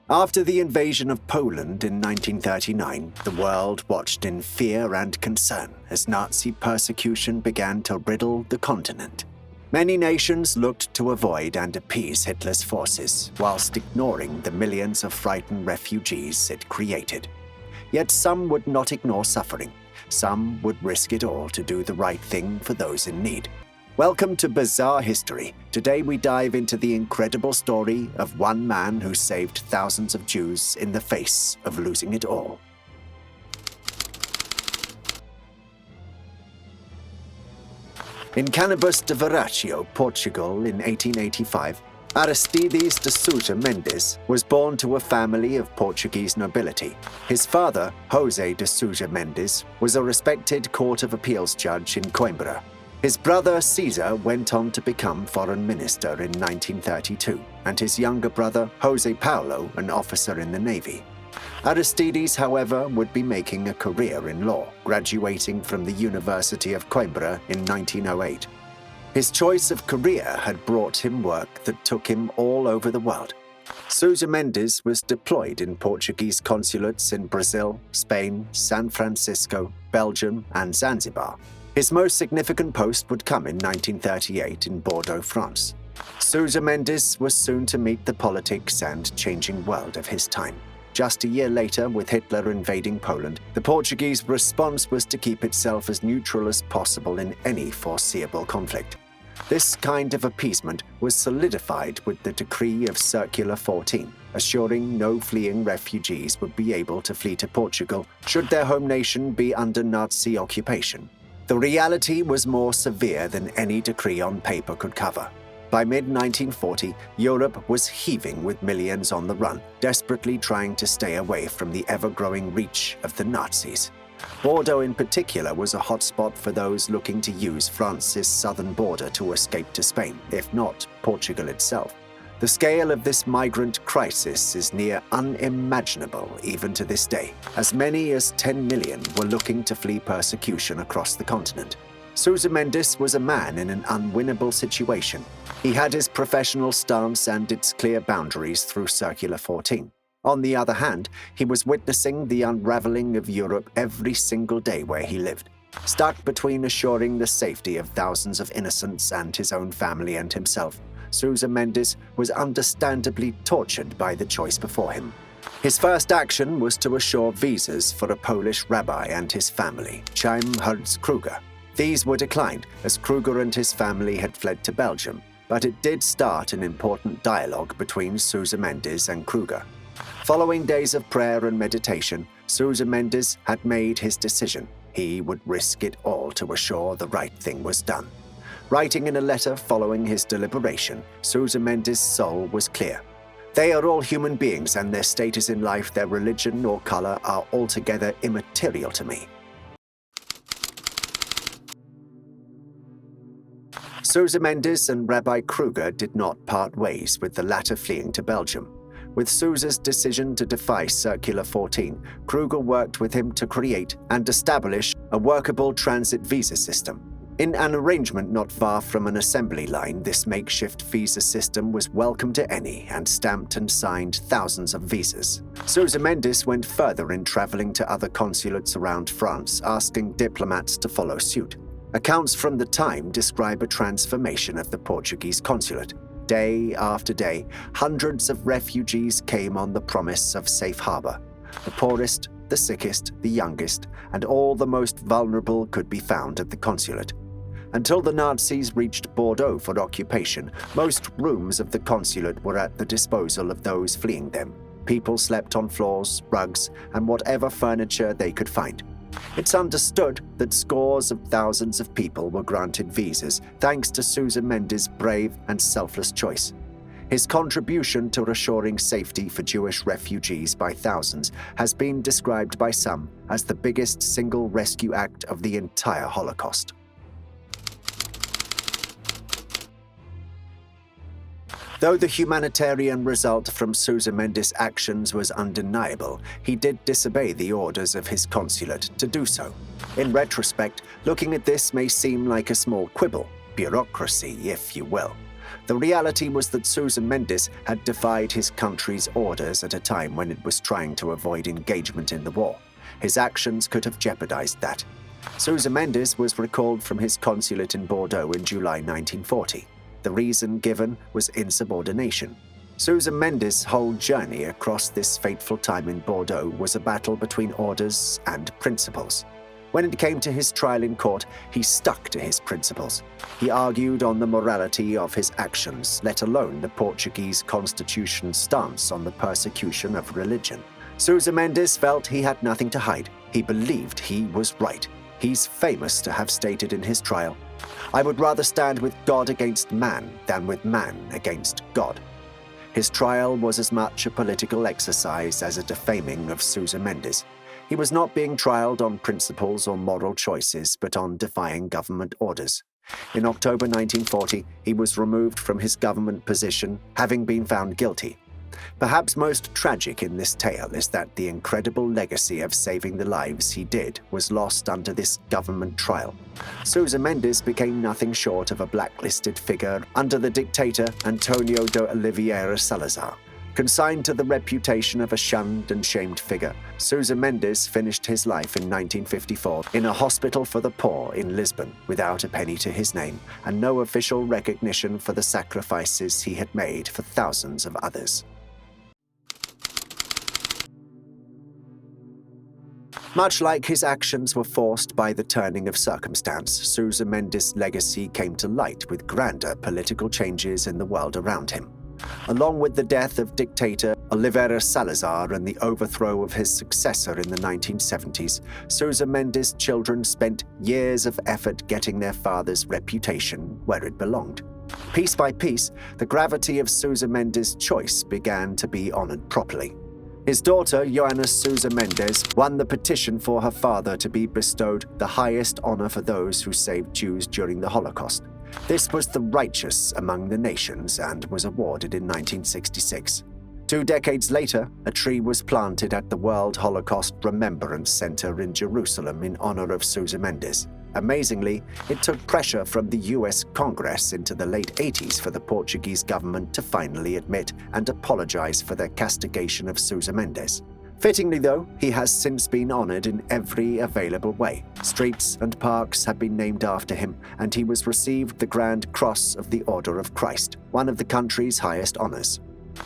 After the invasion of Poland in 1939, the world watched in fear and concern as Nazi persecution began to riddle the continent. Many nations looked to avoid and appease Hitler's forces, whilst ignoring the millions of frightened refugees it created. Yet some would not ignore suffering. Some would risk it all to do the right thing for those in need. Welcome to Bizarre History. Today we dive into the incredible story of one man who saved thousands of Jews in the face of losing it all. In Canabas de Viriato, Portugal, in 1885, Aristides de Sousa Mendes was born to a family of Portuguese nobility. His father, Jose de Sousa Mendes, was a respected Court of Appeals judge in Coimbra. His brother Cesar went on to become foreign minister in 1932, and his younger brother, Jose Paolo, an officer in the Navy. Aristides, however, would be making a career in law, graduating from the University of Coimbra in 1908. His choice of career had brought him work that took him all over the world. Sousa Mendes was deployed in Portuguese consulates in Brazil, Spain, San Francisco, Belgium, and Zanzibar. His most significant post would come in 1938 in Bordeaux, France. Sousa Mendes was soon to meet the politics and changing world of his time. Just a year later, with Hitler invading Poland, the Portuguese response was to keep itself as neutral as possible in any foreseeable conflict. This kind of appeasement was solidified with the decree of Circular 14, assuring no fleeing refugees would be able to flee to Portugal should their home nation be under Nazi occupation. The reality was more severe than any decree on paper could cover. By mid-1940, Europe was heaving with millions on the run, desperately trying to stay away from the ever-growing reach of the Nazis. Bordeaux in particular was a hotspot for those looking to use France's southern border to escape to Spain, if not Portugal itself. The scale of this migrant crisis is near unimaginable even to this day. As many as 10 million were looking to flee persecution across the continent. Sousa Mendes was a man in an unwinnable situation. He had his professional stance and its clear boundaries through Circular 14. On the other hand, he was witnessing the unraveling of Europe every single day where he lived, stuck between assuring the safety of thousands of innocents and his own family and himself. Sousa Mendes was understandably tortured by the choice before him. His first action was to assure visas for a Polish rabbi and his family, Chaim Herz Kruger. These were declined, as Kruger and his family had fled to Belgium, but it did start an important dialogue between Sousa Mendes and Kruger. Following days of prayer and meditation, Sousa Mendes had made his decision. He would risk it all to assure the right thing was done. Writing in a letter following his deliberation, Sousa Mendes' soul was clear. They are all human beings, and their status in life, their religion or color are altogether immaterial to me. Sousa Mendes and Rabbi Kruger did not part ways, with the latter fleeing to Belgium. With Sousa's decision to defy Circular 14, Kruger worked with him to create and establish a workable transit visa system. In an arrangement not far from an assembly line, this makeshift visa system was welcome to any and stamped and signed thousands of visas. Sousa Mendes went further in traveling to other consulates around France, asking diplomats to follow suit. Accounts from the time describe a transformation of the Portuguese consulate. Day after day, hundreds of refugees came on the promise of safe harbor. The poorest, the sickest, the youngest, and all the most vulnerable could be found at the consulate. Until the Nazis reached Bordeaux for occupation, most rooms of the consulate were at the disposal of those fleeing them. People slept on floors, rugs, and whatever furniture they could find. It's understood that scores of thousands of people were granted visas thanks to Sousa Mendes' brave and selfless choice. His contribution to assuring safety for Jewish refugees by thousands has been described by some as the biggest single rescue act of the entire Holocaust. Though the humanitarian result from Sousa Mendes' actions was undeniable, he did disobey the orders of his consulate to do so. In retrospect, looking at this may seem like a small quibble, bureaucracy, if you will. The reality was that Sousa Mendes had defied his country's orders at a time when it was trying to avoid engagement in the war. His actions could have jeopardized that. Sousa Mendes was recalled from his consulate in Bordeaux in July 1940. The reason given was insubordination. Sousa Mendes' whole journey across this fateful time in Bordeaux was a battle between orders and principles. When it came to his trial in court, he stuck to his principles. He argued on the morality of his actions, let alone the Portuguese constitution's stance on the persecution of religion. Sousa Mendes felt he had nothing to hide. He believed he was right. He's famous to have stated in his trial, "I would rather stand with God against man than with man against God." His trial was as much a political exercise as a defaming of Sousa Mendes. He was not being trialed on principles or moral choices, but on defying government orders. In October 1940, he was removed from his government position, having been found guilty. Perhaps most tragic in this tale is that the incredible legacy of saving the lives he did was lost under this government trial. Sousa Mendes became nothing short of a blacklisted figure under the dictator Antonio de Oliveira Salazar. Consigned to the reputation of a shunned and shamed figure, Sousa Mendes finished his life in 1954 in a hospital for the poor in Lisbon without a penny to his name and no official recognition for the sacrifices he had made for thousands of others. Much like his actions were forced by the turning of circumstance, Sousa Mendes' legacy came to light with grander political changes in the world around him. Along with the death of dictator Oliveira Salazar and the overthrow of his successor in the 1970s, Sousa Mendes' children spent years of effort getting their father's reputation where it belonged. Piece by piece, the gravity of Sousa Mendes' choice began to be honored properly. His daughter, Joana Sousa Mendes, won the petition for her father to be bestowed the highest honor for those who saved Jews during the Holocaust. This was the righteous among the nations and was awarded in 1966. 2 decades later, a tree was planted at the World Holocaust Remembrance Center in Jerusalem in honor of Sousa Mendes. Amazingly, it took pressure from the US Congress into the late 80s for the Portuguese government to finally admit and apologize for their castigation of Sousa Mendes. Fittingly, though, he has since been honored in every available way. Streets and parks have been named after him, and he was received the Grand Cross of the Order of Christ, one of the country's highest honors.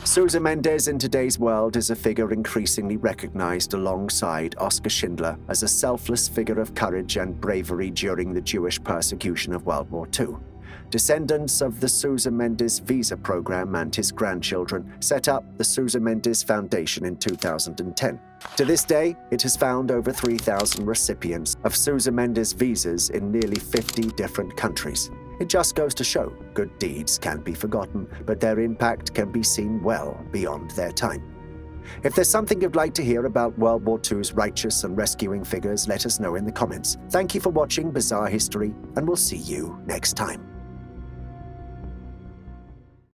Sousa Mendes in today's world is a figure increasingly recognized alongside Oskar Schindler as a selfless figure of courage and bravery during the Jewish persecution of World War II. Descendants of the Sousa Mendes visa program and his grandchildren set up the Sousa Mendes Foundation in 2010. To this day, it has found over 3,000 recipients of Sousa Mendes visas in nearly 50 different countries. It just goes to show good deeds can't be forgotten, but their impact can be seen well beyond their time. If there's something you'd like to hear about World War II's righteous and rescuing figures, let us know in the comments. Thank you for watching Bizarre History, and we'll see you next time.